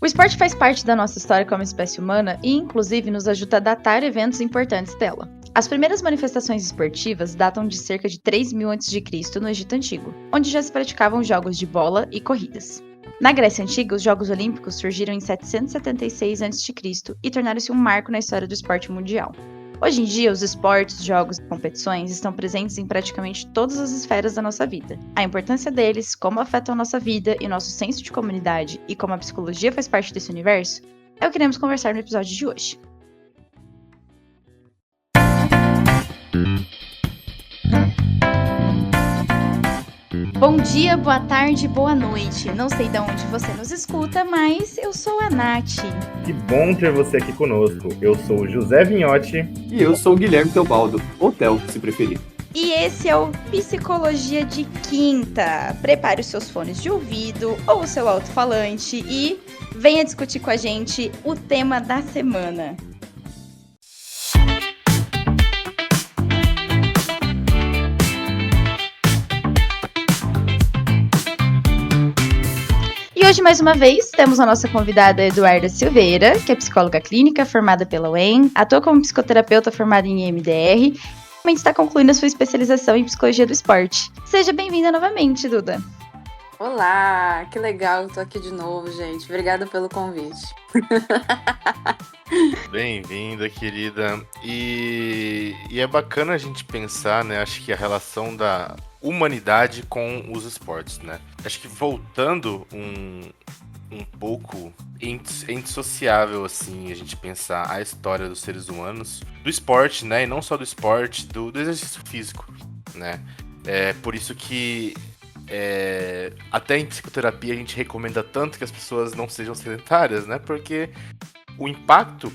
O esporte faz parte da nossa história como espécie humana e, inclusive, nos ajuda a datar eventos importantes dela. As primeiras manifestações esportivas datam de cerca de 3000 a.C. no Egito Antigo, onde já se praticavam jogos de bola e corridas. Na Grécia Antiga, os Jogos Olímpicos surgiram em 776 a.C. e tornaram-se um marco na história do esporte mundial. Hoje em dia, os esportes, jogos e competições estão presentes em praticamente todas as esferas da nossa vida. A importância deles, como afetam a nossa vida e nosso senso de comunidade e como a psicologia faz parte desse universo, é o que iremos conversar no episódio de hoje. Bom dia, boa tarde, boa noite. Não sei de onde você nos escuta, mas eu sou a Nath. Que bom ter você aqui conosco. Eu sou o José Vinhotti. E eu sou o Guilherme Teobaldo, ou Theo, se preferir. E esse é o Psicologia de Quinta. Prepare os seus fones de ouvido ou o seu alto-falante e venha discutir com a gente o tema da semana. E hoje, mais uma vez, temos a nossa convidada Eduarda Silveira, que é psicóloga clínica, formada pela UEM, atua como psicoterapeuta formada em EMDR e também está concluindo a sua especialização em psicologia do esporte. Seja bem-vinda novamente, Duda. Olá, que legal, tô aqui de novo, gente. Obrigada pelo convite. Bem-vinda, querida. E é bacana a gente pensar, né? Acho que a relação da humanidade com os esportes, né? Acho que voltando um pouco, é indissociável, assim, a gente pensar a história dos seres humanos, do esporte, né? E não só do esporte, do exercício físico, né? É por isso que até em psicoterapia a gente recomenda tanto que as pessoas não sejam sedentárias, né? Porque o impacto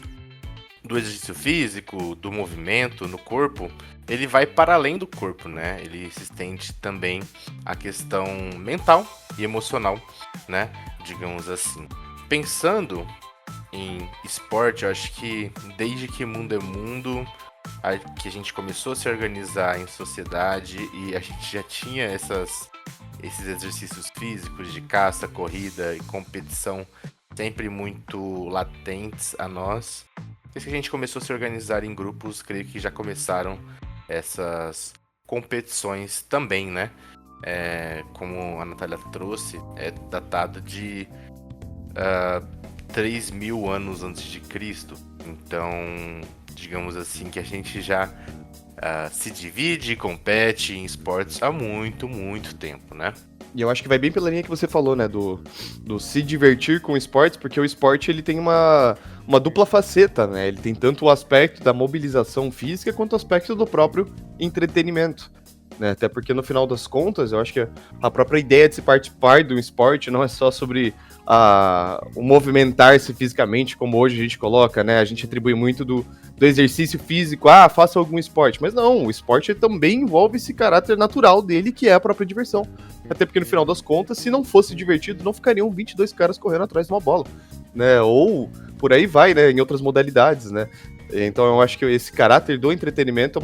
do exercício físico, do movimento no corpo, ele vai para além do corpo, né? Ele se estende também à questão mental e emocional, né? Digamos assim. Pensando em esporte, eu acho que desde que mundo é mundo, que a gente começou a se organizar em sociedade e a gente já tinha esses exercícios físicos de caça, corrida e competição sempre muito latentes a nós. Desde que a gente começou a se organizar em grupos, creio que já começaram essas competições também, né? Como a Natália trouxe, é datado de 3000 anos antes de Cristo. Então, digamos assim, que a gente já se divide e compete em esportes há muito, muito tempo, né? E eu acho que vai bem pela linha que você falou, né, do se divertir com esportes, porque o esporte ele tem uma dupla faceta, né? Ele tem tanto o aspecto da mobilização física quanto o aspecto do próprio entretenimento, né? Até porque no final das contas, eu acho que a própria ideia de se participar de um esporte não é só sobre o movimentar-se fisicamente, como hoje a gente coloca, né? A gente atribui muito do exercício físico, faça algum esporte. Mas não, o esporte também envolve esse caráter natural dele, que é a própria diversão. Até porque no final das contas, se não fosse divertido, não ficariam 22 caras correndo atrás de uma bola, né? Ou por aí vai, né? Em outras modalidades, né? Então eu acho que esse caráter do entretenimento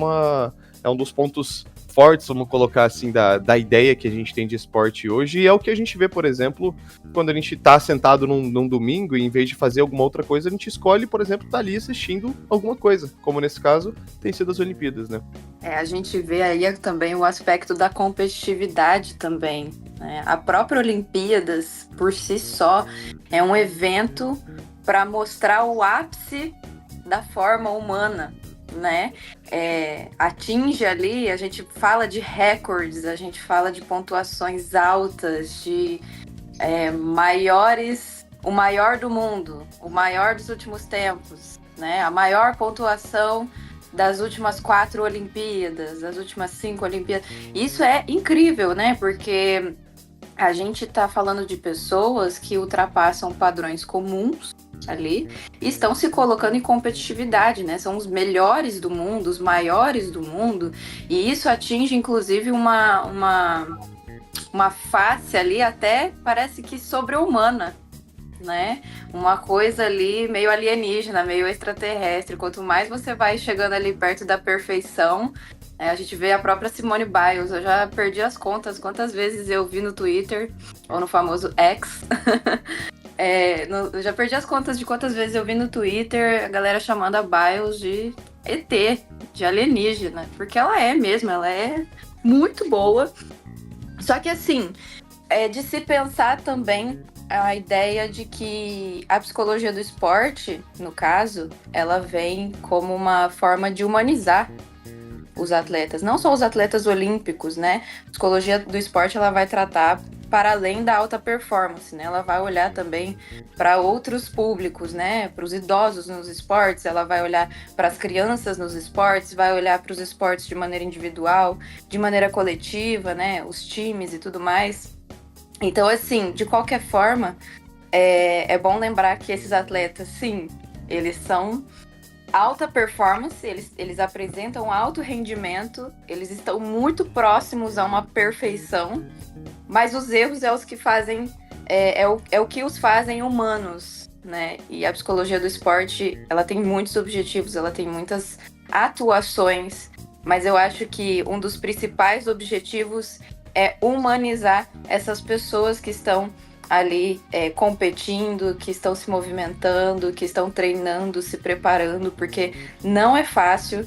é um dos pontos fortes, vamos colocar assim, da ideia que a gente tem de esporte hoje, e é o que a gente vê, por exemplo, quando a gente tá sentado num domingo e em vez de fazer alguma outra coisa, a gente escolhe, por exemplo, estar ali assistindo alguma coisa, como nesse caso tem sido as Olimpíadas, né? A gente vê aí também o aspecto da competitividade também, né? A própria Olimpíadas, por si só, é um evento para mostrar o ápice da forma humana, né? Atinge ali, a gente fala de recordes, a gente fala de pontuações altas, de o maior do mundo, o maior dos últimos tempos, né? A maior pontuação das últimas 4 Olimpíadas, das últimas 5 Olimpíadas. Isso é incrível, né? Porque a gente está falando de pessoas que ultrapassam padrões comuns ali e estão se colocando em competitividade, né? São os melhores do mundo, os maiores do mundo, e isso atinge inclusive uma face ali até parece que sobre-humana, né? Uma coisa ali meio alienígena, meio extraterrestre. Quanto mais você vai chegando ali perto da perfeição, a gente vê a própria Simone Biles. Eu já perdi as contas quantas vezes eu vi no Twitter ou no famoso X Eu já perdi as contas de quantas vezes eu vi no Twitter a galera chamando a Biles de ET, de alienígena, porque ela é mesmo, ela é muito boa. Só que assim, é de se pensar também a ideia de que a psicologia do esporte, no caso, ela vem como uma forma de humanizar os atletas, não só os atletas olímpicos, né? A psicologia do esporte, ela vai tratar para além da alta performance, né? Ela vai olhar também para outros públicos, né? Para os idosos nos esportes, ela vai olhar para as crianças nos esportes, vai olhar para os esportes de maneira individual, de maneira coletiva, né? Os times e tudo mais. Então, assim, de qualquer forma, é bom lembrar que esses atletas, sim, eles são alta performance, eles apresentam alto rendimento, eles estão muito próximos a uma perfeição, mas os erros é os que fazem, é o que os fazem humanos, né? E a psicologia do esporte, ela tem muitos objetivos, ela tem muitas atuações, mas eu acho que um dos principais objetivos é humanizar essas pessoas que estão ali competindo, que estão se movimentando, que estão treinando, se preparando, porque não é fácil.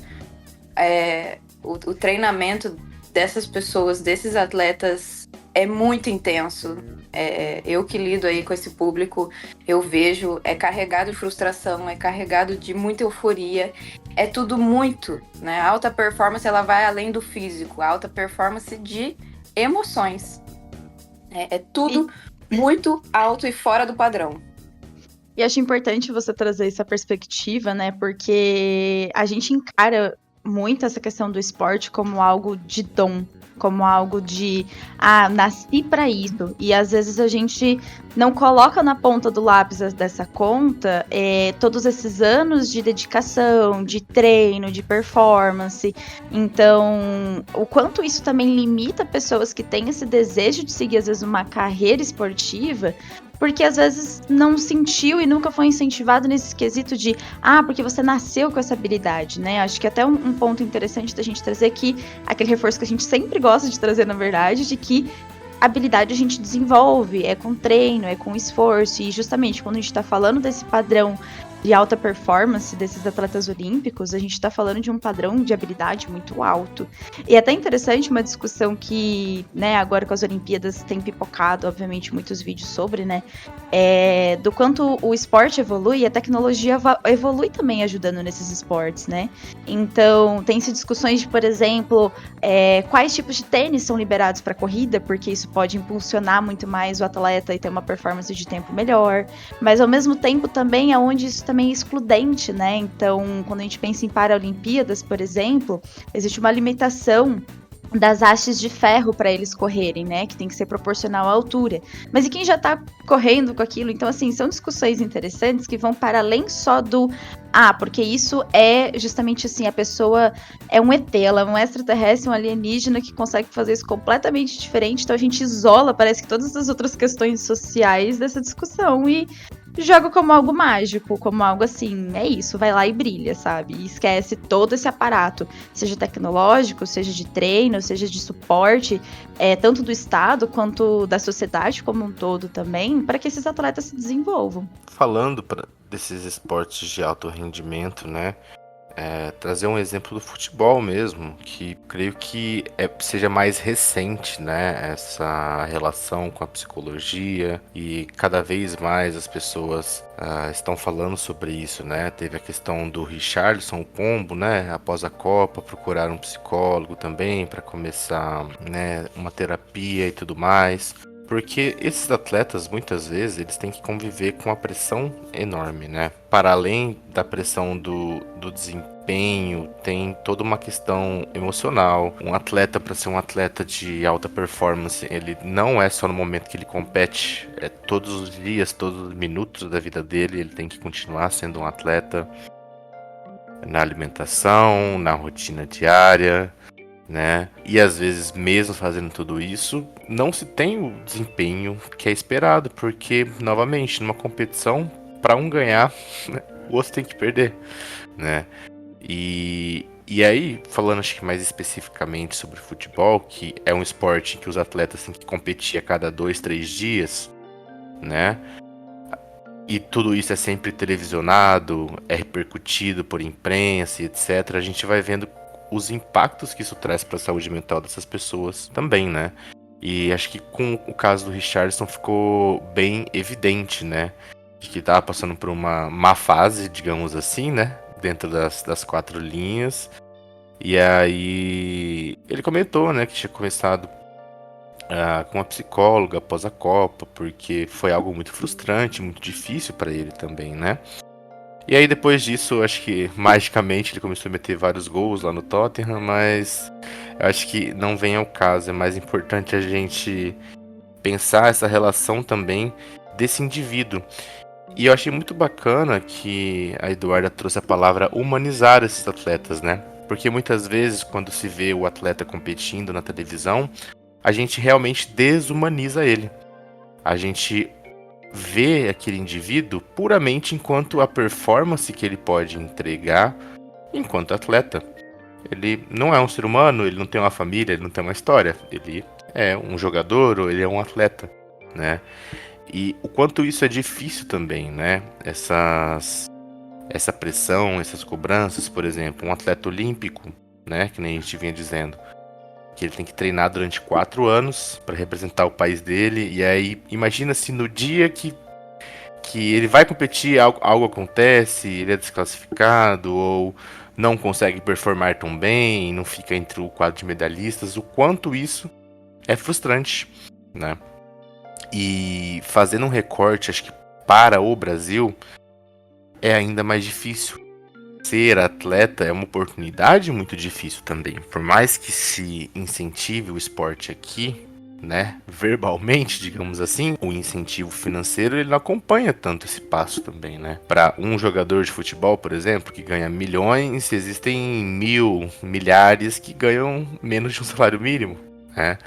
O treinamento dessas pessoas, desses atletas, é muito intenso. Eu que lido aí com esse público, eu vejo, é carregado de frustração, é carregado de muita euforia, é tudo muito, né? A alta performance, ela vai além do físico, a alta performance de emoções. É tudo muito alto e fora do padrão. E acho importante você trazer essa perspectiva, né? Porque a gente encara muito essa questão do esporte como algo de dom, como algo de, nasci pra isso. E às vezes a gente não coloca na ponta do lápis dessa conta todos esses anos de dedicação, de treino, de performance. Então, o quanto isso também limita pessoas que têm esse desejo de seguir, às vezes, uma carreira esportiva, porque às vezes não sentiu e nunca foi incentivado nesse quesito de, porque você nasceu com essa habilidade, né? Acho que até um ponto interessante da gente trazer aqui, aquele reforço que a gente sempre gosta de trazer, na verdade, de que habilidade a gente desenvolve, é com treino, é com esforço, e justamente quando a gente tá falando desse padrão de alta performance desses atletas olímpicos, a gente está falando de um padrão de habilidade muito alto. E é até interessante uma discussão que, né, agora com as Olimpíadas tem pipocado, obviamente, muitos vídeos sobre, né, do quanto o esporte evolui e a tecnologia evolui também ajudando nesses esportes, né. Então, tem-se discussões de, por exemplo, quais tipos de tênis são liberados para corrida, porque isso pode impulsionar muito mais o atleta e ter uma performance de tempo melhor, mas ao mesmo tempo também é onde isso também é excludente, né? Então, quando a gente pensa em Paralimpíadas, por exemplo, existe uma limitação das hastes de ferro para eles correrem, né? Que tem que ser proporcional à altura. Mas e quem já tá correndo com aquilo? Então, assim, são discussões interessantes que vão para além só do porque isso é justamente assim, a pessoa é um ET, ela é um extraterrestre, um alienígena que consegue fazer isso completamente diferente, então a gente isola, parece que todas as outras questões sociais dessa discussão e joga como algo mágico, como algo assim, é isso, vai lá e brilha, sabe? E esquece todo esse aparato, seja tecnológico, seja de treino, seja de suporte, tanto do Estado quanto da sociedade como um todo também, para que esses atletas se desenvolvam. Falando desses esportes de alto rendimento, né? Trazer um exemplo do futebol mesmo, que creio que seja mais recente, né, essa relação com a psicologia, e cada vez mais as pessoas estão falando sobre isso, né? Teve a questão do Richarlison, o Pombo, né, após a Copa, procurar um psicólogo também para começar, né, uma terapia e tudo mais. Porque esses atletas, muitas vezes, eles têm que conviver com uma pressão enorme, né? Para além da pressão do desempenho, tem toda uma questão emocional. Um atleta, para ser um atleta de alta performance, ele não é só no momento que ele compete, é todos os dias, todos os minutos da vida dele, ele tem que continuar sendo um atleta na alimentação, na rotina diária, né? E às vezes, mesmo fazendo tudo isso, não se tem o desempenho que é esperado, porque, novamente, numa competição, para um ganhar, o outro tem que perder, né? E aí, falando acho que mais especificamente sobre futebol, que é um esporte em que os atletas têm que competir a cada 2, 3 dias, né? e tudo isso é sempre televisionado, é repercutido por imprensa e etc., a gente vai vendo os impactos que isso traz para a saúde mental dessas pessoas também, né? E acho que com o caso do Richarlison ficou bem evidente, né? De que tava passando por uma má fase, digamos assim, né? Dentro das 4 linhas. E aí ele comentou, né, que tinha conversado com uma psicóloga após a Copa, porque foi algo muito frustrante, muito difícil para ele também, né? E aí depois disso, acho que magicamente ele começou a meter vários gols lá no Tottenham, mas eu acho que não vem ao caso. É mais importante a gente pensar essa relação também desse indivíduo. E eu achei muito bacana que a Eduarda trouxe a palavra humanizar esses atletas, né? Porque muitas vezes, quando se vê o atleta competindo na televisão, a gente realmente desumaniza ele. A gente vê aquele indivíduo puramente enquanto a performance que ele pode entregar enquanto atleta. Ele não é um ser humano, ele não tem uma família, ele não tem uma história. Ele é um jogador ou ele é um atleta, né? E o quanto isso é difícil também, né? Essa pressão, essas cobranças, por exemplo, um atleta olímpico, né? Que nem a gente vinha dizendo, que ele tem que treinar durante 4 anos para representar o país dele. E aí, imagina se no dia que ele vai competir, algo acontece, ele é desclassificado ou não consegue performar tão bem, não fica entre o quadro de medalhistas, o quanto isso é frustrante, né? E fazendo um recorte, acho que para o Brasil, é ainda mais difícil. Ser atleta é uma oportunidade muito difícil também. Por mais que se incentive o esporte aqui, né, verbalmente, digamos assim, o incentivo financeiro ele não acompanha tanto esse passo também, né? Para um jogador de futebol, por exemplo, que ganha milhões, existem milhares que ganham menos de um salário mínimo, né?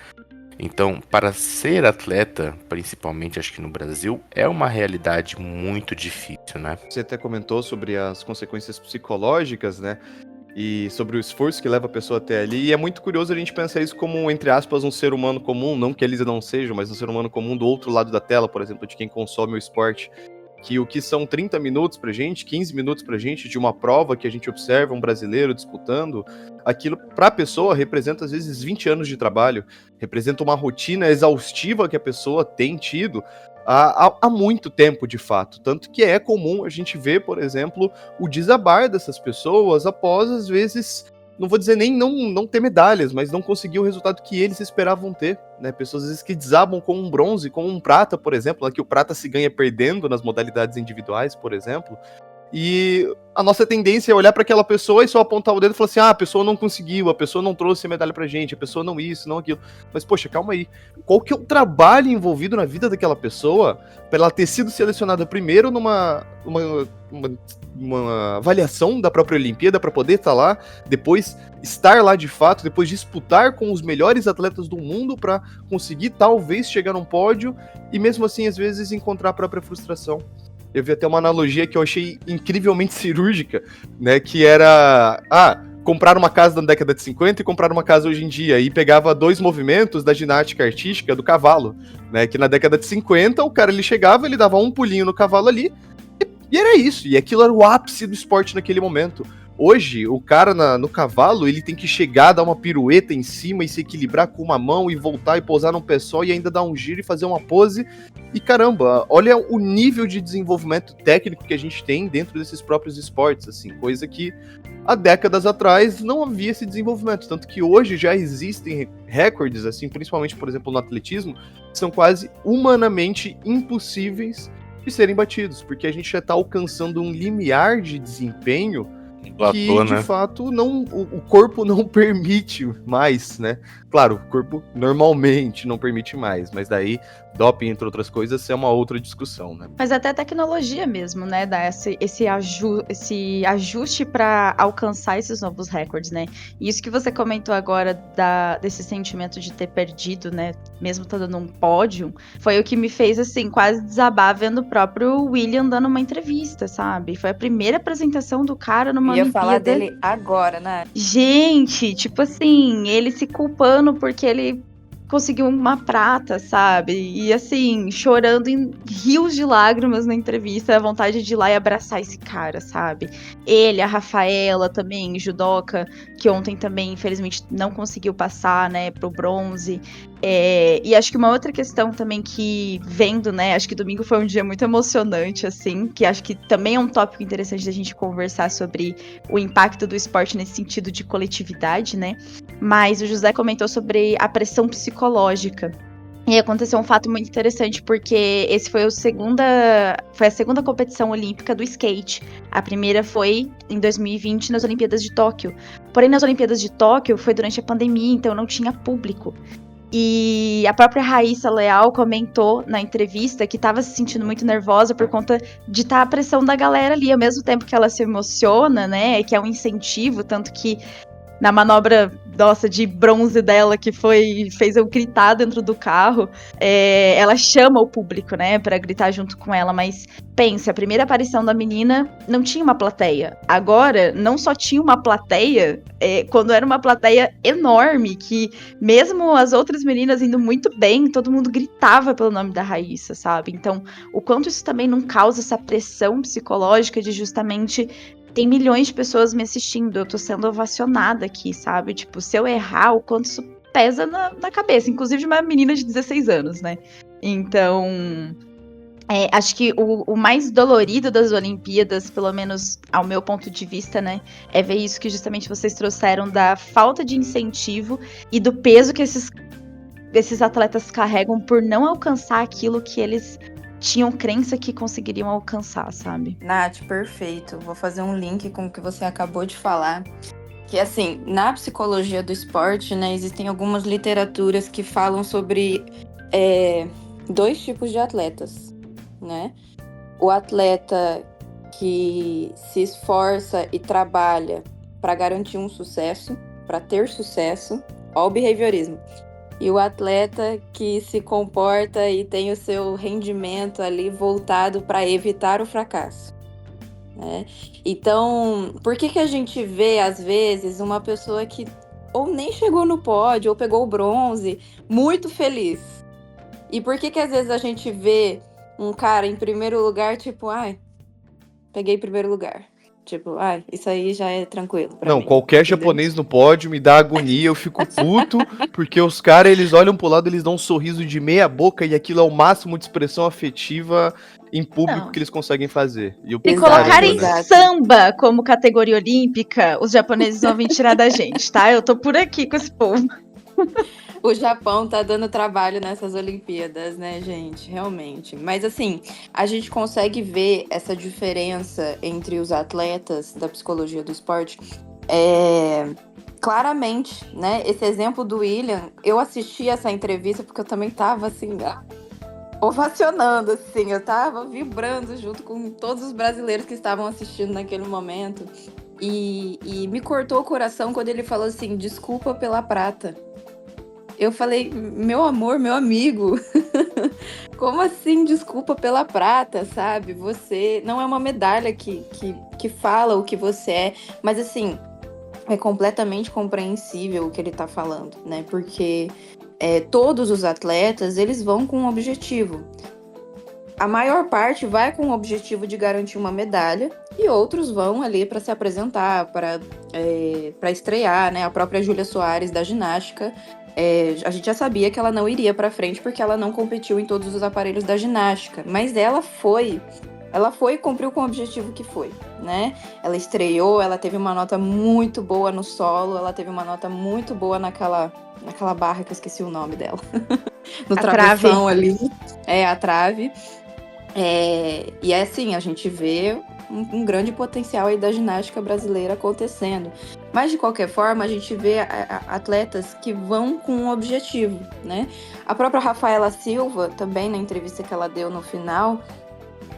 Então, para ser atleta, principalmente acho que no Brasil, é uma realidade muito difícil, né? Você até comentou sobre as consequências psicológicas, né? E sobre o esforço que leva a pessoa até ali. E é muito curioso a gente pensar isso como, entre aspas, um ser humano comum, não que eles não sejam, mas um ser humano comum do outro lado da tela, por exemplo, de quem consome o esporte. Que o que são 30 minutos pra gente, 15 minutos pra gente, de uma prova que a gente observa um brasileiro disputando, aquilo pra pessoa representa às vezes 20 anos de trabalho, representa uma rotina exaustiva que a pessoa tem tido há muito tempo, de fato. Tanto que é comum a gente ver, por exemplo, o desabar dessas pessoas após, às vezes, não vou dizer nem não ter medalhas, mas não conseguir o resultado que eles esperavam ter, né? Pessoas às vezes que desabam com um bronze, com um prata, por exemplo, aqui o prata se ganha perdendo nas modalidades individuais, por exemplo. E a nossa tendência é olhar para aquela pessoa e só apontar o dedo e falar assim, a pessoa não conseguiu, a pessoa não trouxe medalha pra gente, a pessoa não isso, não aquilo. Mas, poxa, calma aí. Qual que é o trabalho envolvido na vida daquela pessoa para ela ter sido selecionada primeiro numa avaliação da própria Olimpíada para poder estar lá, depois estar lá de fato, depois disputar com os melhores atletas do mundo para conseguir talvez chegar num pódio e mesmo assim às vezes encontrar a própria frustração. Eu vi até uma analogia que eu achei incrivelmente cirúrgica, né, que era, comprar uma casa na década de 50 e comprar uma casa hoje em dia, e pegava 2 movimentos da ginástica artística do cavalo, né, que na década de 50 o cara ele chegava, ele dava um pulinho no cavalo ali, e era isso, e aquilo era o ápice do esporte naquele momento. Hoje, o cara no cavalo, ele tem que chegar, dar uma pirueta em cima e se equilibrar com uma mão e voltar e pousar num pé só e ainda dar um giro e fazer uma pose. E caramba, olha o nível de desenvolvimento técnico que a gente tem dentro desses próprios esportes, assim, coisa que há décadas atrás não havia esse desenvolvimento. Tanto que hoje já existem recordes, assim, principalmente, por exemplo, no atletismo, que são quase humanamente impossíveis de serem batidos, porque a gente já está alcançando um limiar de desempenho que, de fato, o corpo não permite mais, né? Claro, o corpo normalmente não permite mais, mas daí doping, entre outras coisas, é uma outra discussão, né? Mas até a tecnologia mesmo, né? Dá esse ajuste para alcançar esses novos recordes, né? E isso que você comentou agora desse sentimento de ter perdido, né? Mesmo estando num pódio, foi o que me fez, assim, quase desabar vendo o próprio William dando uma entrevista, sabe? Foi a primeira apresentação do cara numa Ia Olimpíada. falar dele agora, né? Gente, tipo assim, ele se culpando porque ele conseguiu uma prata, sabe? E assim, chorando em rios de lágrimas na entrevista, a vontade de ir lá e abraçar esse cara, sabe? Ele, a Rafaela também, judoca, que ontem também, infelizmente, não conseguiu passar, né, pro bronze. E acho que uma outra questão também que, vendo, né, acho que domingo foi um dia muito emocionante, assim, que acho que também é um tópico interessante da gente conversar sobre o impacto do esporte nesse sentido de coletividade, né? Mas o José comentou sobre a pressão psicológica. E aconteceu um fato muito interessante, porque esse foi a segunda competição olímpica do skate. A primeira foi em 2020 nas Olimpíadas de Tóquio. Porém, nas Olimpíadas de Tóquio foi durante a pandemia, então não tinha público. E a própria Raíssa Leal comentou na entrevista que estava se sentindo muito nervosa por conta de estar a pressão da galera ali, ao mesmo tempo que ela se emociona, né, que é um incentivo, tanto que na manobra, nossa, de bronze dela, que fez eu gritar dentro do carro, ela chama o público, né, pra gritar junto com ela, mas pense, a primeira aparição da menina não tinha uma plateia. Agora, não só tinha uma plateia, quando era uma plateia enorme, que mesmo as outras meninas indo muito bem, todo mundo gritava pelo nome da Raíssa, sabe? Então, o quanto isso também não causa essa pressão psicológica de justamente tem milhões de pessoas me assistindo, eu tô sendo ovacionada aqui, sabe? Tipo, se eu errar, o quanto isso pesa na cabeça, inclusive de uma menina de 16 anos, né? Então, acho que o mais dolorido das Olimpíadas, pelo menos ao meu ponto de vista, né, é ver isso que justamente vocês trouxeram da falta de incentivo e do peso que esses atletas carregam por não alcançar aquilo que eles tinham crença que conseguiriam alcançar, sabe? Nath, perfeito. Vou fazer um link com o que você acabou de falar. Que, assim, na psicologia do esporte, né, existem algumas literaturas que falam sobre dois tipos de atletas, né? O atleta que se esforça e trabalha para garantir um sucesso, para ter sucesso, ó o behaviorismo. E o atleta que se comporta e tem o seu rendimento ali voltado para evitar o fracasso, né? Então, por que a gente vê, às vezes, uma pessoa que ou nem chegou no pódio, ou pegou o bronze, muito feliz? E por que às vezes a gente vê um cara em primeiro lugar, tipo, ai, peguei primeiro lugar. Tipo, isso aí já é tranquilo pra Não, mim, qualquer entendeu? japonês no pódio me dá agonia, eu fico puto, porque os caras, eles olham pro lado, eles dão um sorriso de meia boca e aquilo é o máximo de expressão afetiva em público Não. que eles conseguem fazer. E eu Se penso, colocarem caramba, né? samba como categoria olímpica, os japoneses vão vir tirar da gente, tá? Eu tô por aqui com esse povo. O Japão tá dando trabalho nessas Olimpíadas, né, gente? Realmente. Mas, assim, a gente consegue ver essa diferença entre os atletas da psicologia do esporte claramente, né? Esse exemplo do William, eu assisti essa entrevista porque eu também tava, assim, ovacionando, assim. Eu tava vibrando junto com todos os brasileiros que estavam assistindo naquele momento. E me cortou o coração quando ele falou assim, desculpa pela prata. Eu falei, meu amor, meu amigo, como assim desculpa pela prata, sabe? Você não é uma medalha que fala o que você é, mas assim, é completamente compreensível o que ele tá falando, né? Porque todos os atletas, eles vão com um objetivo. A maior parte vai com o objetivo de garantir uma medalha e outros vão ali para se apresentar, para estrear, né? A própria Júlia Soares da ginástica, a gente já sabia que ela não iria para frente porque ela não competiu em todos os aparelhos da ginástica, mas ela foi e cumpriu com o objetivo que foi, né? Ela estreou, ela teve uma nota muito boa no solo, ela teve uma nota muito boa naquela barra que eu esqueci o nome dela, no travessão ali, a trave. E assim, a gente vê um grande potencial aí da ginástica brasileira acontecendo. Mas, de qualquer forma, a gente vê atletas que vão com um objetivo, né? A própria Rafaela Silva, também na entrevista que ela deu no final,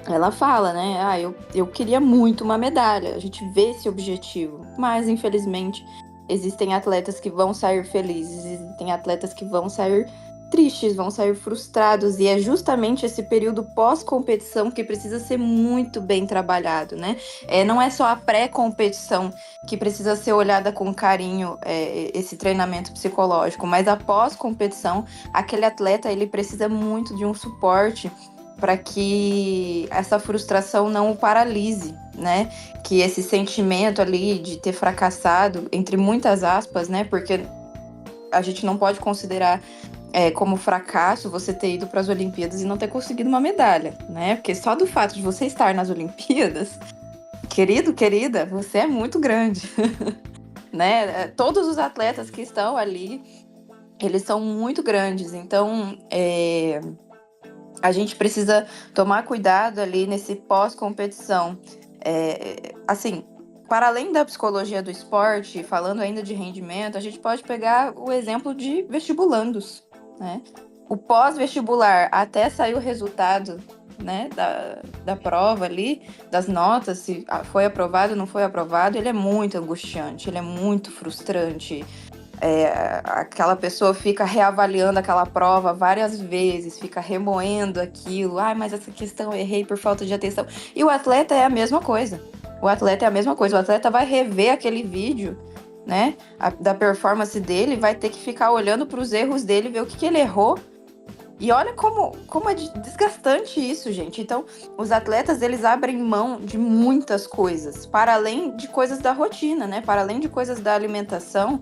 ela fala, né? Eu queria muito uma medalha. A gente vê esse objetivo. Mas, infelizmente, existem atletas que vão sair felizes. Existem atletas que vão sair tristes, vão sair frustrados, e é justamente esse período pós-competição que precisa ser muito bem trabalhado, né? Não é só a pré-competição que precisa ser olhada com carinho, esse treinamento psicológico, mas a pós-competição, aquele atleta, ele precisa muito de um suporte para que essa frustração não o paralise, né? Que esse sentimento ali de ter fracassado, entre muitas aspas, né? Porque a gente não pode considerar como fracasso você ter ido para as Olimpíadas e não ter conseguido uma medalha, né? Porque só do fato de você estar nas Olimpíadas, querido, querida, você é muito grande, né? Todos os atletas que estão ali, eles são muito grandes, então a gente precisa tomar cuidado ali nesse pós-competição. Assim, para além da psicologia do esporte, falando ainda de rendimento, a gente pode pegar o exemplo de vestibulandos, né? O pós-vestibular, até sair o resultado, né, da prova ali, das notas, se foi aprovado ou não foi aprovado, ele é muito angustiante, ele é muito frustrante. Aquela pessoa fica reavaliando aquela prova várias vezes, fica remoendo aquilo. Mas essa questão eu errei por falta de atenção. E o atleta é a mesma coisa. O atleta vai rever aquele vídeo, né, da performance dele, vai ter que ficar olhando para os erros dele, ver o que ele errou. E olha como é desgastante isso, gente. Então, os atletas, eles abrem mão de muitas coisas, para além de coisas da rotina, né? Para além de coisas da alimentação,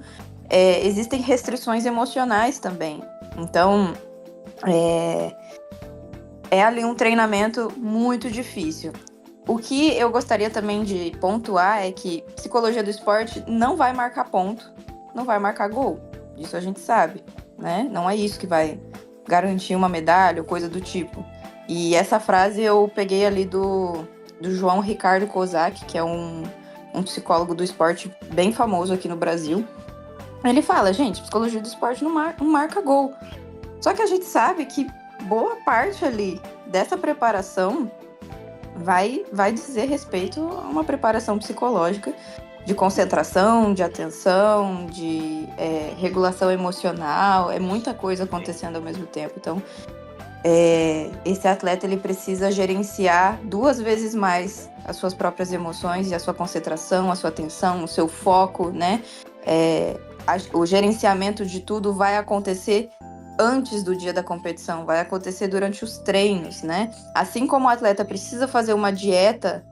existem restrições emocionais também. Então, é ali um treinamento muito difícil. O que eu gostaria também de pontuar é que psicologia do esporte não vai marcar ponto, não vai marcar gol. Isso a gente sabe, né? Não é isso que vai garantir uma medalha ou coisa do tipo. E essa frase eu peguei ali do João Ricardo Kozak, que é um psicólogo do esporte bem famoso aqui no Brasil. Ele fala, gente, psicologia do esporte não marca gol. Só que a gente sabe que boa parte ali dessa preparação vai dizer respeito a uma preparação psicológica de concentração, de atenção, de regulação emocional. É muita coisa acontecendo ao mesmo tempo. Então, esse atleta, ele precisa gerenciar 2 vezes mais as suas próprias emoções e a sua concentração, a sua atenção, o seu foco, né? O gerenciamento de tudo vai acontecer antes do dia da competição, vai acontecer durante os treinos, né? Assim como o atleta precisa fazer uma dieta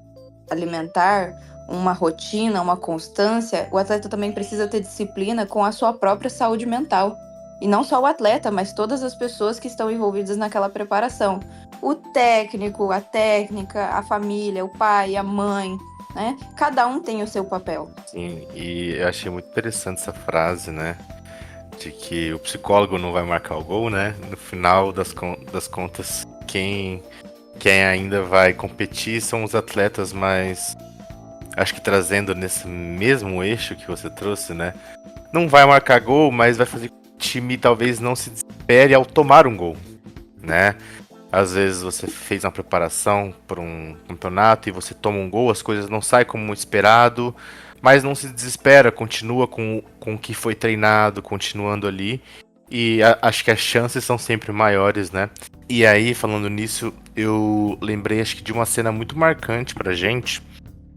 alimentar, uma rotina, uma constância, o atleta também precisa ter disciplina com a sua própria saúde mental. E não só o atleta, mas todas as pessoas que estão envolvidas naquela preparação. O técnico, a técnica, a família, o pai, a mãe, né? Cada um tem o seu papel. Sim, e eu achei muito interessante essa frase, né? De que o psicólogo não vai marcar o gol, né? No final das contas, quem ainda vai competir são os atletas, mas acho que trazendo nesse mesmo eixo que você trouxe, né? Não vai marcar gol, mas vai fazer com que o time talvez não se desespere ao tomar um gol, né? Às vezes você fez uma preparação para um campeonato e você toma um gol, as coisas não saem como esperado, mas não se desespera, continua com o que foi treinado, continuando ali, e acho que as chances são sempre maiores, né? E aí, falando nisso, eu lembrei, acho que de uma cena muito marcante pra gente,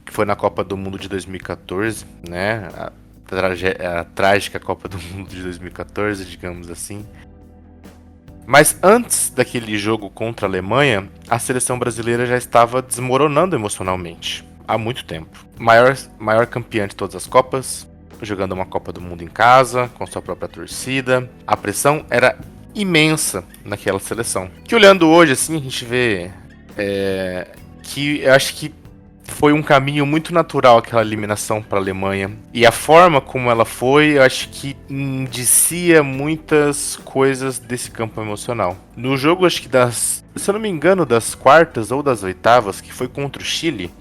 que foi na Copa do Mundo de 2014, né? A trágica Copa do Mundo de 2014, digamos assim. Mas antes daquele jogo contra a Alemanha, a seleção brasileira já estava desmoronando emocionalmente. Há muito tempo. Maior campeã de todas as Copas, jogando uma Copa do Mundo em casa, com sua própria torcida. A pressão era imensa naquela seleção. Que olhando hoje, assim, a gente vê que eu acho que foi um caminho muito natural aquela eliminação para a Alemanha. E a forma como ela foi, eu acho que indicia muitas coisas desse campo emocional. No jogo, acho que se eu não me engano, das quartas ou das oitavas, que foi contra o Chile,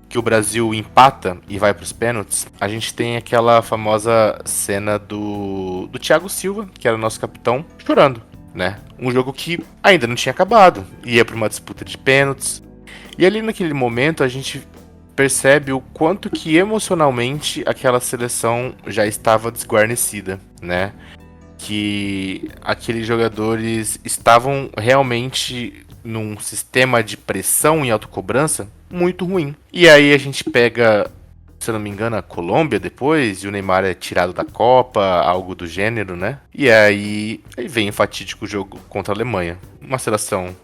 que o Brasil empata e vai para os pênaltis, a gente tem aquela famosa cena do Thiago Silva, que era o nosso capitão, chorando, né? Um jogo que ainda não tinha acabado, ia para uma disputa de pênaltis. E ali naquele momento a gente percebe o quanto que emocionalmente aquela seleção já estava desguarnecida, né? que aqueles jogadores estavam realmente num sistema de pressão e autocobrança muito ruim. E aí a gente pega, se eu não me engano, a Colômbia depois, e o Neymar é tirado da Copa, algo do gênero, né? E aí vem o fatídico jogo contra a Alemanha. Uma seleção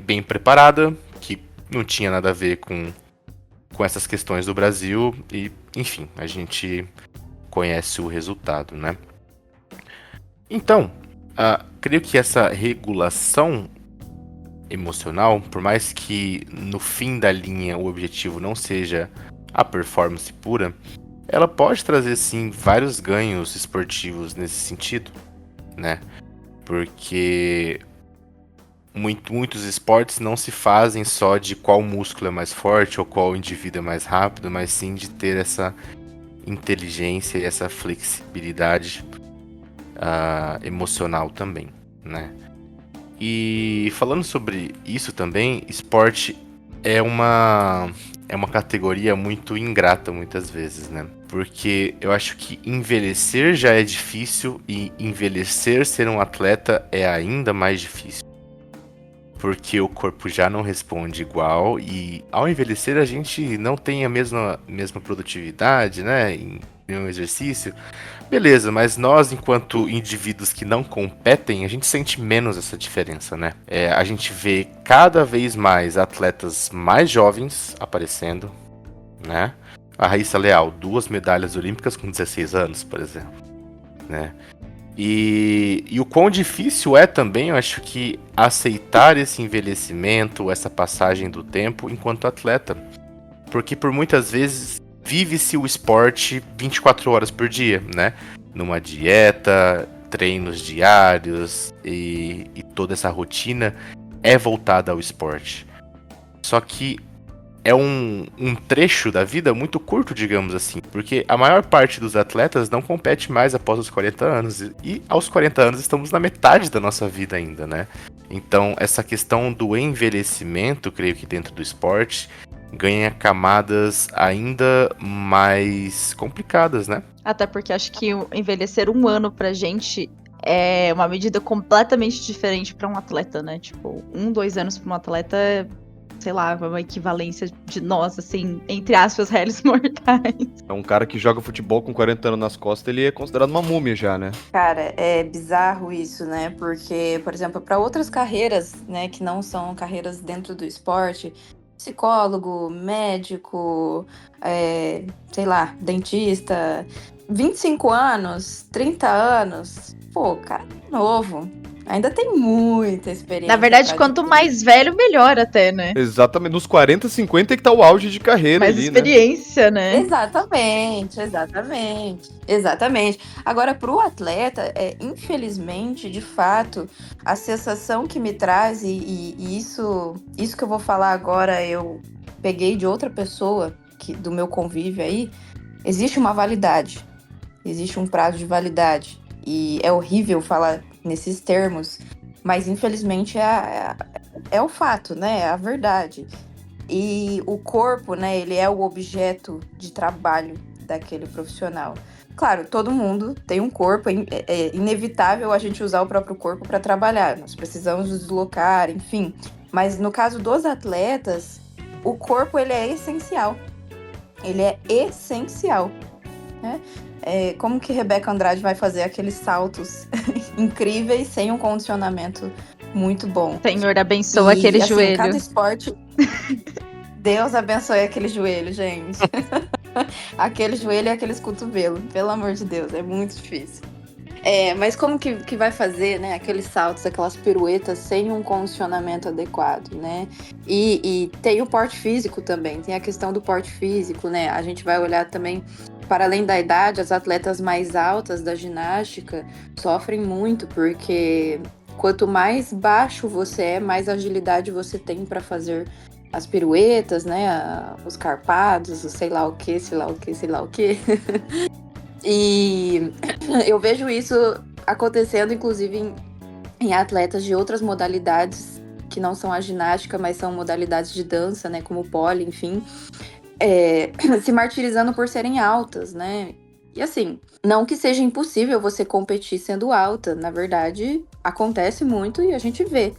bem preparada, que não tinha nada a ver com essas questões do Brasil, e enfim, a gente conhece o resultado, né? Então, creio que essa regulação emocional, por mais que no fim da linha o objetivo não seja a performance pura, ela pode trazer sim vários ganhos esportivos nesse sentido, né? Porque muitos esportes não se fazem só de qual músculo é mais forte ou qual indivíduo é mais rápido, mas sim de ter essa inteligência e essa flexibilidade emocional também, né? E falando sobre isso também, esporte é uma categoria muito ingrata muitas vezes, né? Porque eu acho que envelhecer já é difícil e envelhecer ser um atleta é ainda mais difícil. Porque o corpo já não responde igual e ao envelhecer a gente não tem a mesma produtividade, né? Em um exercício. Beleza, mas nós, enquanto indivíduos que não competem, a gente sente menos essa diferença, né? A gente vê cada vez mais atletas mais jovens aparecendo, né? A Raíssa Leal, 2 medalhas olímpicas com 16 anos, por exemplo, né? E o quão difícil é também, eu acho que, aceitar esse envelhecimento, essa passagem do tempo enquanto atleta. Porque por muitas vezes vive-se o esporte 24 horas por dia, né? Numa dieta, treinos diários e toda essa rotina é voltada ao esporte. Só que é um trecho da vida muito curto, digamos assim, porque a maior parte dos atletas não compete mais após os 40 anos, e aos 40 anos estamos na metade da nossa vida ainda, né? Então, essa questão do envelhecimento, creio que dentro do esporte, ganha camadas ainda mais complicadas, né? Até porque acho que envelhecer 1 ano pra gente é uma medida completamente diferente pra um atleta, né? Tipo, 2 anos pra um atleta é, sei lá, uma equivalência de nós, assim, entre aspas, réis mortais. É um cara que joga futebol com 40 anos nas costas, ele é considerado uma múmia já, né? Cara, é bizarro isso, né? Porque, por exemplo, para outras carreiras, né, que não são carreiras dentro do esporte, psicólogo, médico, sei lá, dentista, 25 anos, 30 anos, pô, cara é novo. Ainda tem muita experiência. Na verdade, quanto mais velho, melhor até, né? Exatamente. Nos 40, 50 é que tá o auge de carreira Mais ali, experiência, né? Exatamente. Agora, pro atleta, infelizmente, de fato, a sensação que me traz, e isso que eu vou falar agora, eu peguei de outra pessoa, do meu convívio aí, existe uma validade. Existe um prazo de validade. E é horrível falar nesses termos, mas infelizmente é o fato, né? É a verdade. E o corpo, né? Ele é o objeto de trabalho daquele profissional. Claro, todo mundo tem um corpo, é inevitável a gente usar o próprio corpo para trabalhar. Nós precisamos nos deslocar, enfim. Mas no caso dos atletas, o corpo ele é essencial. Ele é essencial, né? Como que Rebeca Andrade vai fazer aqueles saltos incríveis sem um condicionamento muito bom? Senhor, abençoa aquele assim, joelho. Cada esporte... Deus abençoe aquele joelho, gente. Aquele joelho e aqueles cotovelos. Pelo amor de Deus, é muito difícil. Mas como que vai fazer, né? Aqueles saltos, aquelas piruetas sem um condicionamento adequado, né? E tem o porte físico também. Tem a questão do porte físico, né? A gente vai olhar também... Para além da idade, as atletas mais altas da ginástica sofrem muito, porque quanto mais baixo você é, mais agilidade você tem para fazer as piruetas, né? Os carpados, o sei lá o que. E eu vejo isso acontecendo, inclusive, em atletas de outras modalidades que não são a ginástica, mas são modalidades de dança, né? Como o pole, enfim. Se martirizando por serem altas, né? E assim, não que seja impossível você competir sendo alta, na verdade, acontece muito e a gente vê.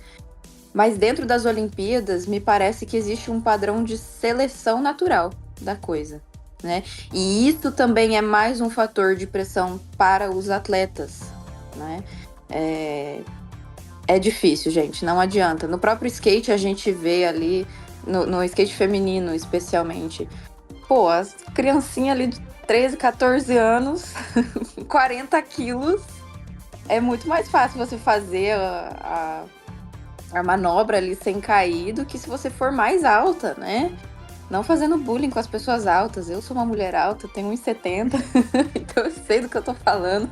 Mas dentro das Olimpíadas, me parece que existe um padrão de seleção natural da coisa, né? E isso também é mais um fator de pressão para os atletas, né? É difícil, gente, não adianta. No próprio skate a gente vê ali, no skate feminino especialmente, pô, as criancinhas ali de 13, 14 anos, 40 quilos, é muito mais fácil você fazer a manobra ali sem cair do que se você for mais alta, né? Não fazendo bullying com as pessoas altas. Eu sou uma mulher alta, tenho 1,70, então eu sei do que eu tô falando.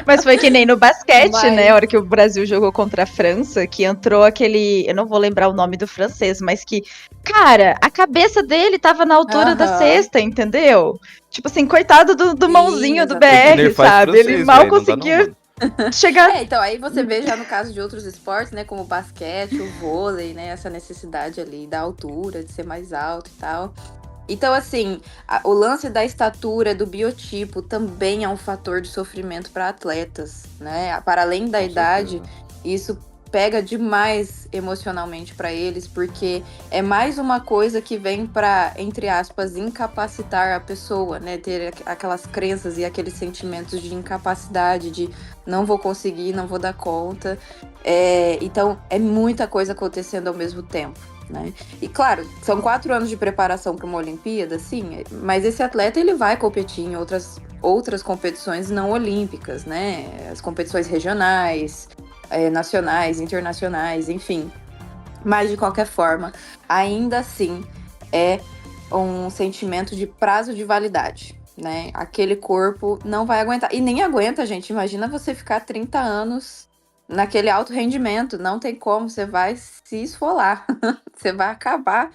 Mas foi que nem no basquete, Mas- né? A hora que o Brasil jogou contra a França, que entrou aquele. Eu não vou lembrar o nome do francês, mas que. Cara, a cabeça dele tava na altura da Aham. cesta, entendeu? Tipo assim, coitado do mãozinho do exatamente. BR, sabe? Ele mal velho, não dá não, conseguia mano. chegar. Então, aí você vê já no caso de outros esportes, né, como o basquete, o vôlei, né, essa necessidade ali da altura, de ser mais alto e tal. Então, assim, o lance da estatura, do biotipo, também é um fator de sofrimento para atletas, né? Para além da Com idade, certeza. isso pega demais emocionalmente para eles, porque é mais uma coisa que vem para, entre aspas, incapacitar a pessoa, né? Ter aquelas crenças e aqueles sentimentos de incapacidade, de não vou conseguir, não vou dar conta. Então, é muita coisa acontecendo ao mesmo tempo, né? E claro, são 4 anos de preparação para uma Olimpíada, sim, mas esse atleta ele vai competir em outras competições não olímpicas, né? As competições regionais, nacionais, internacionais, enfim. Mas de qualquer forma, ainda assim é um sentimento de prazo de validade, né? Aquele corpo não vai aguentar. E nem aguenta, gente. Imagina você ficar 30 anos naquele alto rendimento. Não tem como, você vai se esfolar. Você vai acabar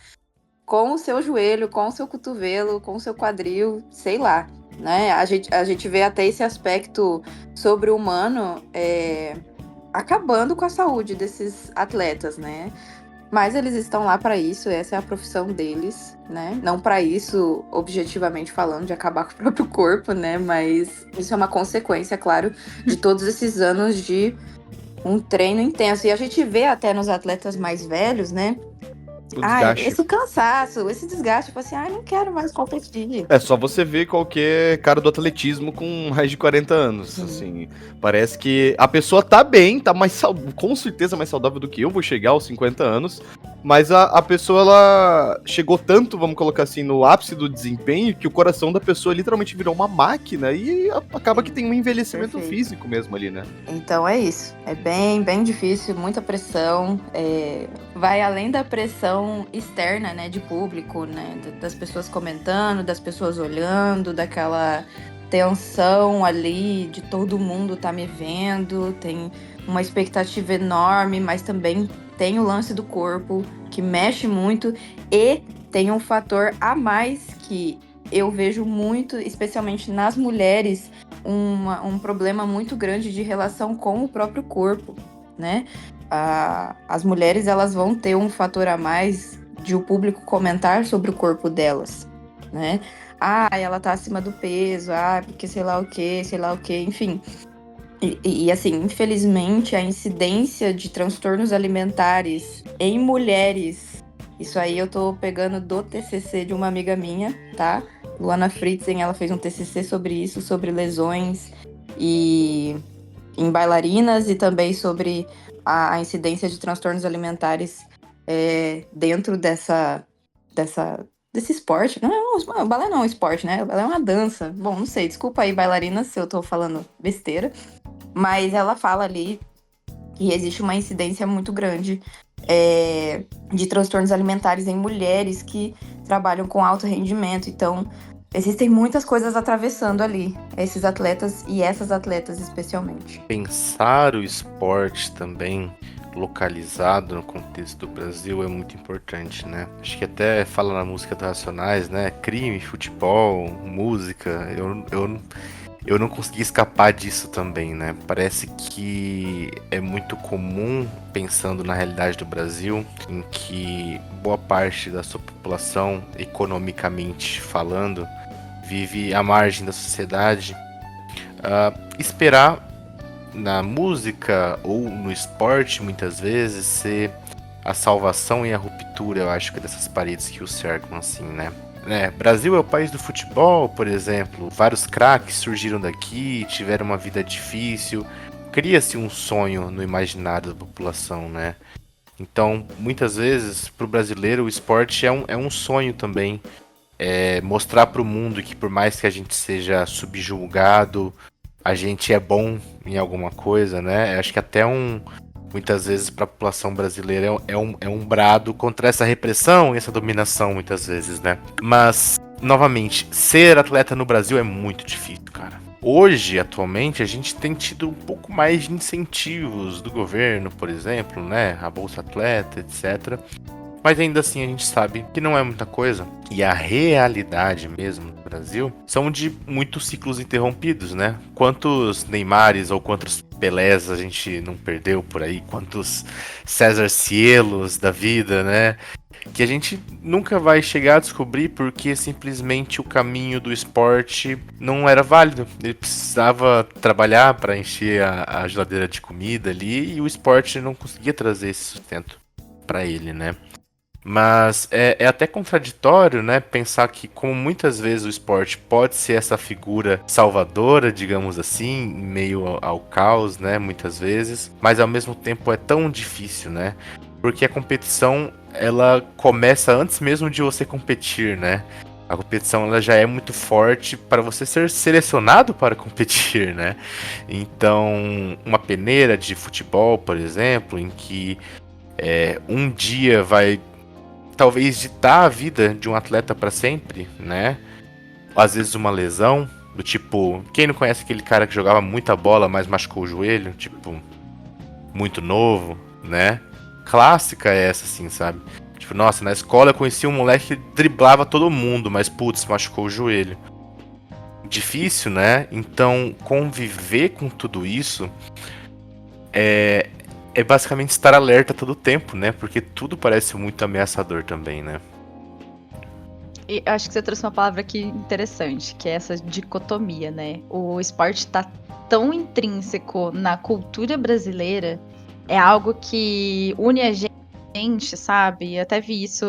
com o seu joelho, com o seu cotovelo, com o seu quadril, sei lá, né? A gente vê até esse aspecto sobre-humano acabando com a saúde desses atletas, né? Mas eles estão lá para isso, essa é a profissão deles, né? Não para isso, objetivamente falando, de acabar com o próprio corpo, né? Mas isso é uma consequência, claro, de todos esses anos de um treino intenso. E a gente vê até nos atletas mais velhos, né? O desgaste. Esse cansaço, esse desgaste, tipo assim, não quero mais competir. É só você ver qualquer cara do atletismo com mais de 40 anos, Sim. assim. Parece que a pessoa tá bem, tá com certeza mais saudável do que eu vou chegar aos 50 anos, mas a pessoa, ela chegou tanto, vamos colocar assim, no ápice do desempenho, que o coração da pessoa literalmente virou uma máquina e acaba que tem um envelhecimento Perfeito. físico mesmo ali, né? Então é isso. É bem, bem difícil, muita pressão. Vai além da pressão externa, né, de público, né, das pessoas comentando, das pessoas olhando, daquela tensão ali de todo mundo tá me vendo. Tem uma expectativa enorme, mas também tem o lance do corpo que mexe muito e tem um fator a mais que eu vejo muito, especialmente nas mulheres, um problema muito grande de relação com o próprio corpo, né? As mulheres, elas vão ter um fator a mais de o público comentar sobre o corpo delas, né? Ela tá acima do peso, porque sei lá o que, enfim. E assim, infelizmente, a incidência de transtornos alimentares em mulheres, isso aí eu tô pegando do TCC de uma amiga minha, tá? Luana Fritzen, ela fez um TCC sobre isso, sobre lesões em bailarinas e também sobre a incidência de transtornos alimentares dentro desse esporte. O balé não é um esporte, né? O balé é uma dança. Bom, não sei, desculpa aí, bailarinas, se eu tô falando besteira. Mas ela fala ali que existe uma incidência muito grande de transtornos alimentares em mulheres que trabalham com alto rendimento. Então, existem muitas coisas atravessando ali esses atletas e essas atletas especialmente. Pensar o esporte também localizado no contexto do Brasil é muito importante, né? Acho que até fala na música dos Racionais, né? Crime, futebol, música. Eu não consegui escapar disso também, né? Parece que é muito comum, pensando na realidade do Brasil, em que boa parte da sua população, economicamente falando, vive à margem da sociedade esperar na música ou no esporte, muitas vezes, ser a salvação e a ruptura, eu acho que dessas paredes que o cercam, assim, né? Brasil é o país do futebol, por exemplo. Vários craques surgiram daqui, tiveram uma vida difícil. Cria-se um sonho no imaginário da população, né? Então, muitas vezes, para o brasileiro, o esporte é um sonho também. Mostrar para o mundo que por mais que a gente seja subjugado, a gente é bom em alguma coisa, né? Acho que até muitas vezes para a população brasileira é um brado contra essa repressão e essa dominação, muitas vezes, né? Mas, novamente, ser atleta no Brasil é muito difícil, cara. Hoje, atualmente, a gente tem tido um pouco mais de incentivos do governo, por exemplo, né? A Bolsa Atleta, etc. Mas ainda assim a gente sabe que não é muita coisa. E a realidade mesmo no Brasil são de muitos ciclos interrompidos, né? Quantos Neymares ou quantos Pelés a gente não perdeu por aí? Quantos César Cielos da vida, né? Que a gente nunca vai chegar a descobrir porque simplesmente o caminho do esporte não era válido. Ele precisava trabalhar para encher a geladeira de comida ali e o esporte não conseguia trazer esse sustento para ele, né? Mas é até contraditório, né, pensar que como muitas vezes o esporte pode ser essa figura salvadora, digamos assim, em meio ao caos, né, muitas vezes, mas ao mesmo tempo é tão difícil, né, porque a competição, ela começa antes mesmo de você competir, né, a competição ela já é muito forte para você ser selecionado para competir, né, então uma peneira de futebol, por exemplo, em que um dia vai talvez ditar a vida de um atleta para sempre, né? Às vezes uma lesão, do tipo, quem não conhece aquele cara que jogava muita bola, mas machucou o joelho, tipo, muito novo, né? Clássica é essa, assim, sabe? Tipo, nossa, na escola eu conheci um moleque que driblava todo mundo, mas putz, machucou o joelho. Difícil, né? Então, conviver com tudo isso é basicamente estar alerta todo o tempo, né? Porque tudo parece muito ameaçador também, né? E acho que você trouxe uma palavra aqui interessante, que é essa dicotomia, né? O esporte tá tão intrínseco na cultura brasileira, é algo que une a gente, sabe? Eu até vi isso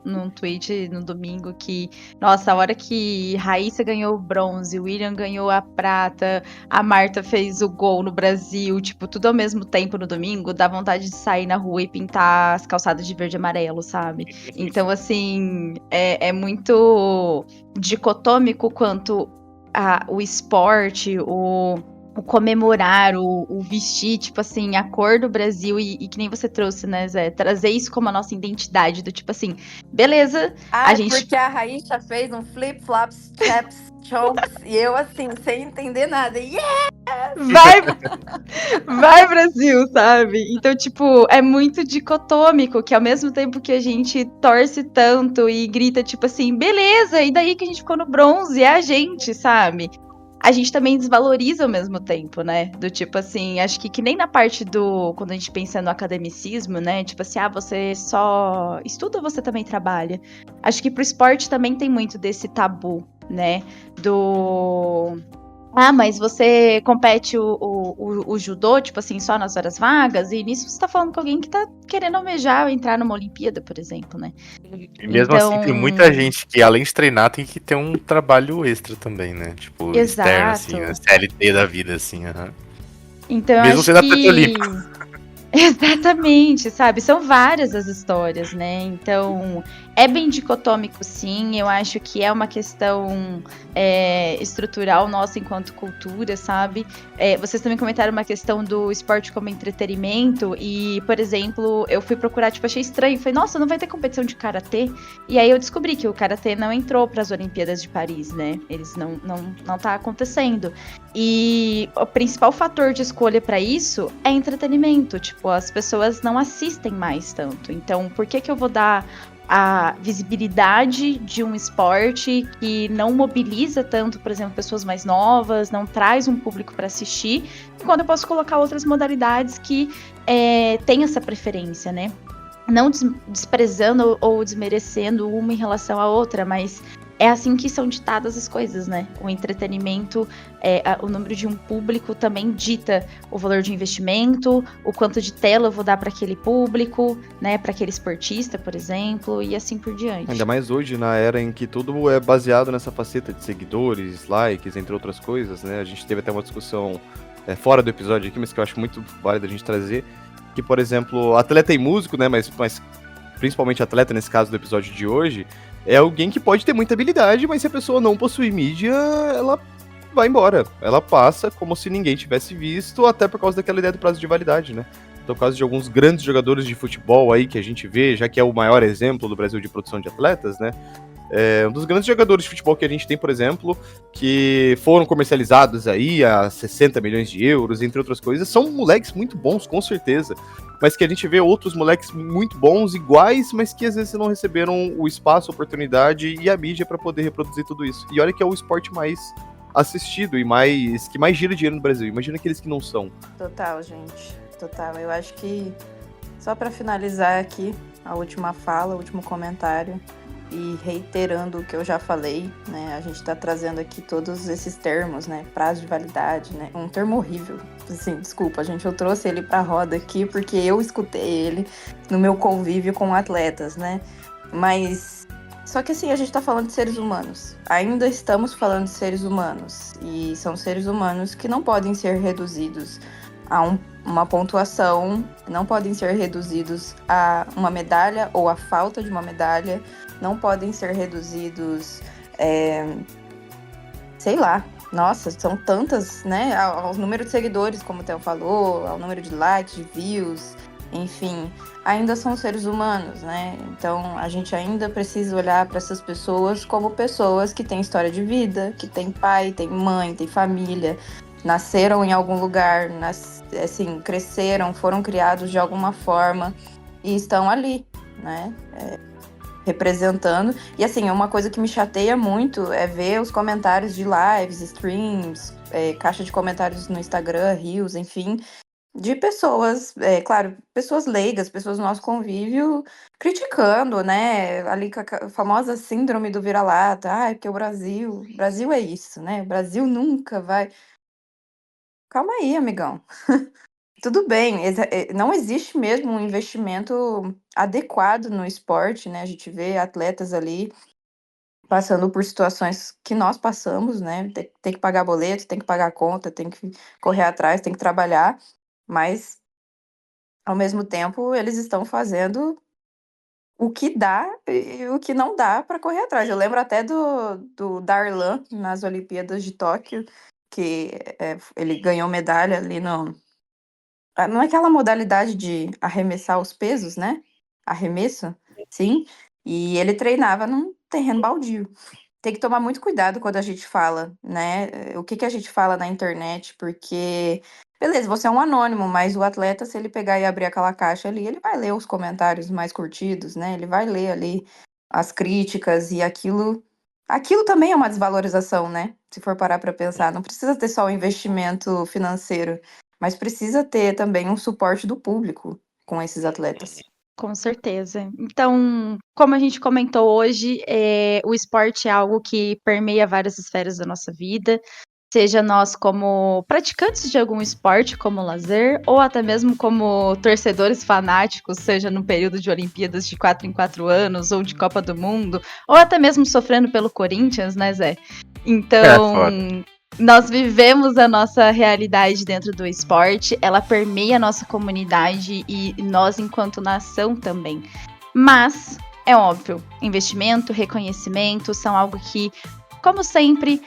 num tweet no domingo, que, nossa, a hora que Raíssa ganhou o bronze, o William ganhou a prata, a Marta fez o gol no Brasil, tipo, tudo ao mesmo tempo no domingo, dá vontade de sair na rua e pintar as calçadas de verde e amarelo, sabe? Então, assim, é muito dicotômico quanto o esporte, o comemorar, o vestir, tipo assim, a cor do Brasil e que nem você trouxe, né, Zé? Trazer isso como a nossa identidade, do tipo assim, beleza, a gente... porque a Raíssa fez um flip-flops, chaps, chokes, e eu assim, sem entender nada. Vai Brasil, sabe? Então, tipo, é muito dicotômico, que ao mesmo tempo que a gente torce tanto e grita, tipo assim, beleza, e daí que a gente ficou no bronze, é a gente, sabe? A gente também desvaloriza ao mesmo tempo, né? Do tipo assim, acho que nem na parte quando a gente pensa no academicismo, né? Tipo assim, você só estuda ou você também trabalha? Acho que pro esporte também tem muito desse tabu, né? Mas você compete o judô, tipo assim, só nas horas vagas, e nisso você tá falando com alguém que tá querendo almejar entrar numa Olimpíada, por exemplo, né? E mesmo assim, tem muita gente que, além de treinar, tem que ter um trabalho extra também, né? Tipo, externo, assim, né? CLT da vida, assim, Então, mesmo acho sendo atleta olímpico. Exatamente, sabe? São várias as histórias, né? Então, é bem dicotômico, sim. Eu acho que é uma questão estrutural nossa enquanto cultura, sabe? Vocês também comentaram uma questão do esporte como entretenimento e, por exemplo, eu fui procurar, tipo, achei estranho. Falei, nossa, não vai ter competição de karatê? E aí eu descobri que o karatê não entrou para as Olimpíadas de Paris, né? Eles não tá acontecendo. E o principal fator de escolha para isso é entretenimento. Tipo, as pessoas não assistem mais tanto. Então, por que eu vou dar a visibilidade de um esporte que não mobiliza tanto, por exemplo, pessoas mais novas, não traz um público para assistir, enquanto eu posso colocar outras modalidades que têm essa preferência, né? Não desprezando ou desmerecendo uma em relação à outra, mas é assim que são ditadas as coisas, né? O entretenimento, o número de um público também dita o valor de investimento, o quanto de tela eu vou dar para aquele público, né? Para aquele esportista, por exemplo, e assim por diante. Ainda mais hoje, na era em que tudo é baseado nessa faceta de seguidores, likes, entre outras coisas, né? A gente teve até uma discussão fora do episódio aqui, mas que eu acho muito válido a gente trazer, que, por exemplo, atleta e músico, né? Mas principalmente atleta, nesse caso do episódio de hoje, é alguém que pode ter muita habilidade, mas se a pessoa não possui mídia, ela vai embora. Ela passa como se ninguém tivesse visto, até por causa daquela ideia do prazo de validade, né? Então, por causa de alguns grandes jogadores de futebol aí que a gente vê, já que é o maior exemplo do Brasil de produção de atletas, né? Um dos grandes jogadores de futebol que a gente tem, por exemplo, que foram comercializados aí a 60 milhões de euros, entre outras coisas, são moleques muito bons, com certeza, mas que a gente vê outros moleques muito bons, iguais, mas que às vezes não receberam o espaço, a oportunidade e a mídia para poder reproduzir tudo isso. E olha que é o esporte mais assistido e que mais gira dinheiro no Brasil. Imagina aqueles que não são. Total, gente. Total. Eu acho que, só para finalizar aqui, a última fala, o último comentário, e reiterando o que eu já falei, né, a gente está trazendo aqui todos esses termos, né, prazo de validade, né, um termo horrível, assim, desculpa, gente, eu trouxe ele para a roda aqui porque eu escutei ele no meu convívio com atletas, né, mas só que assim, a gente está falando de seres humanos, ainda estamos falando de seres humanos, e são seres humanos que não podem ser reduzidos a uma pontuação, não podem ser reduzidos a uma medalha ou a falta de uma medalha, não podem ser reduzidos, sei lá, nossa, são tantas, né, ao número de seguidores, como o Theo falou, ao número de likes, de views, enfim, ainda são seres humanos, né, então a gente ainda precisa olhar para essas pessoas como pessoas que têm história de vida, que têm pai, têm mãe, têm família, nasceram em algum lugar, assim, cresceram, foram criados de alguma forma e estão ali, né, representando. E assim, uma coisa que me chateia muito é ver os comentários de lives, streams, caixa de comentários no Instagram, Reels, enfim, de pessoas, claro, pessoas leigas, pessoas do nosso convívio, criticando, né, ali com a famosa síndrome do vira-lata, porque o Brasil é isso, né, o Brasil nunca vai... Calma aí, amigão. Tudo bem, não existe mesmo um investimento adequado no esporte, né? A gente vê atletas ali passando por situações que nós passamos, né? Tem que pagar boleto, tem que pagar conta, tem que correr atrás, tem que trabalhar, mas ao mesmo tempo eles estão fazendo o que dá e o que não dá para correr atrás. Eu lembro até do Darlan nas Olimpíadas de Tóquio, que ele ganhou medalha ali não é aquela modalidade de arremessar os pesos, né? Arremesso, sim. E ele treinava num terreno baldio. Tem que tomar muito cuidado quando a gente fala, né? O que a gente fala na internet, porque... Beleza, você é um anônimo, mas o atleta, se ele pegar e abrir aquela caixa ali, ele vai ler os comentários mais curtidos, né? Ele vai ler ali as críticas e aquilo... Aquilo também é uma desvalorização, né? Se for parar para pensar. Não precisa ter só o investimento financeiro, mas precisa ter também um suporte do público com esses atletas. Com certeza. Então, como a gente comentou hoje, o esporte é algo que permeia várias esferas da nossa vida, seja nós como praticantes de algum esporte, como lazer, ou até mesmo como torcedores fanáticos, seja no período de Olimpíadas de 4 em 4 anos, ou de Copa do Mundo, ou até mesmo sofrendo pelo Corinthians, né, Zé? Então... nós vivemos a nossa realidade dentro do esporte, ela permeia a nossa comunidade e nós enquanto nação também. Mas, é óbvio, investimento, reconhecimento são algo que, como sempre,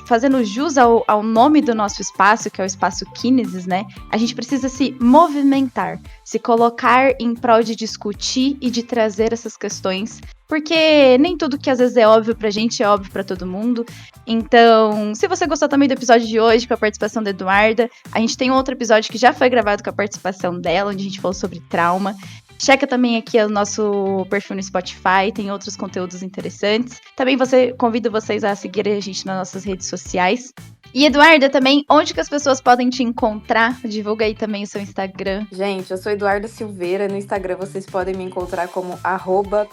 fazendo jus ao nome do nosso espaço, que é o espaço Kinesis, né? A gente precisa se movimentar, se colocar em prol de discutir e de trazer essas questões, porque nem tudo que às vezes é óbvio pra gente é óbvio pra todo mundo. Então, se você gostou também do episódio de hoje com a participação da Eduarda, a gente tem outro episódio que já foi gravado com a participação dela, onde a gente falou sobre trauma. Checa também aqui o nosso perfil no Spotify, tem outros conteúdos interessantes. Também convido vocês a seguirem a gente nas nossas redes sociais. E Eduarda, também, onde que as pessoas podem te encontrar? Divulga aí também o seu Instagram. Gente, eu sou Eduarda Silveira. No Instagram vocês podem me encontrar como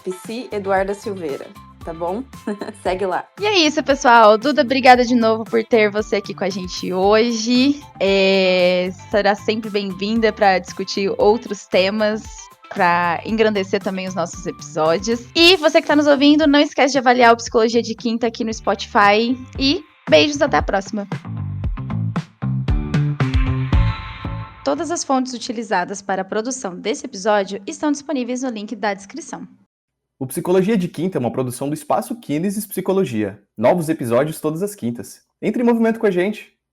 @pseduardasilveira. tá bom? Segue lá. E é isso, pessoal. Duda, obrigada de novo por ter você aqui com a gente hoje. Será sempre bem-vinda para discutir outros temas, para engrandecer também os nossos episódios. E você que está nos ouvindo, não esquece de avaliar o Psicologia de Quinta aqui no Spotify. E beijos, até a próxima. Todas as fontes utilizadas para a produção desse episódio estão disponíveis no link da descrição. O Psicologia de Quinta é uma produção do Espaço Kinesis Psicologia. Novos episódios todas as quintas. Entre em movimento com a gente!